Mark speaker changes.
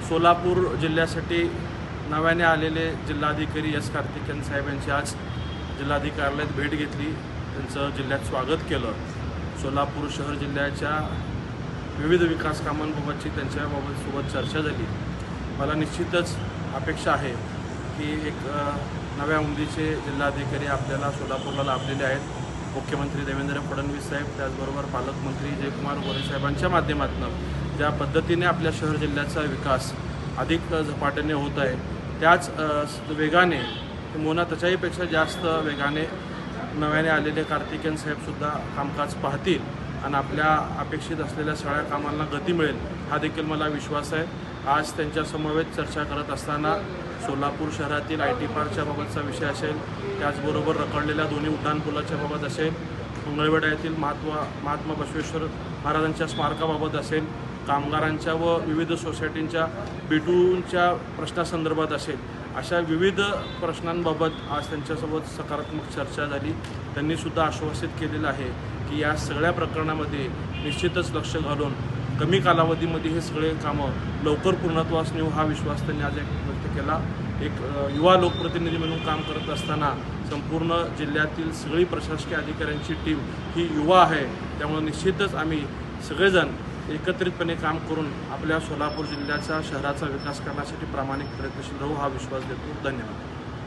Speaker 1: सोलापूर जिल्ह्यासाठी नव्याने आलेले जिल्हाधिकारी एस कार्तिकेयन साहेब यांची आज जिल्हाधिकारी कार्यालयात भेट घेतली, त्यांचं जिल्ह्यात स्वागत केलं। सोलापूर शहर जिल्ह्याच्या विविध विकास कामांबाबतची त्यांच्यासोबत चर्चा झाली। मला निश्चितच अपेक्षा आहे की एक नव्या उंदीचे जिल्हाधिकारी आपल्याला सोलापूरला लाभलेले आहेत। मुख्यमंत्री देवेंद्र फडणवीस साहेब, त्याचबरोबर पालकमंत्री जयकुमार गोरे साहेबांच्या माध्यमातून ज्या पद्धतीने आपल्या शहर जिल्ह्याचा विकास अधिक झपाट्याने होत आहे, त्याच वेगाने मोना त्याच्याहीपेक्षा जास्त वेगाने नव्याने आलेले कार्तिकेयन साहेबसुद्धा कामकाज पाहतील आणि आपल्या अपेक्षित असलेल्या सगळ्या कामांना गती मिळेल हा देखील मला विश्वास आहे। आज त्यांच्या समवेत चर्चा करत असताना सोलापूर शहरातील IT पार्कच्या बाबतचा विषय असेल, त्याचबरोबर रखडलेल्या दोन्ही उड्डाणपुलाच्या बाबत असेल, मंगळवेढा येथील महात्मा बसवेश्वर महाराजांच्या स्मारकाबाबत असेल, कामगारांच्या व विविध सोसायटींच्या B2च्या प्रश्नासंदर्भात असेल, अशा विविध प्रश्नांबाबत आज त्यांच्यासोबत सकारात्मक चर्चा झाली। त्यांनीसुद्धा आश्वासित केलेलं आहे की या सगळ्या प्रकरणामध्ये निश्चितच लक्ष घालून कमी कालावधीमध्ये हे सगळे कामं लवकर पूर्णत्वास नेऊ हा विश्वास त्यांनी आज व्यक्त केला। एक युवा लोकप्रतिनिधी म्हणून काम करत असताना संपूर्ण जिल्ह्यातील सगळी प्रशासकीय अधिकाऱ्यांची टीम ही युवा आहे, त्यामुळे निश्चितच आम्ही सगळेजण एकत्रितपणे काम करून आपल्या सोलापूर जिल्ह्याचा शहराचा विकास करण्यासाठी प्रामाणिक प्रयत्नशील राहू हा विश्वास देतो। धन्यवाद।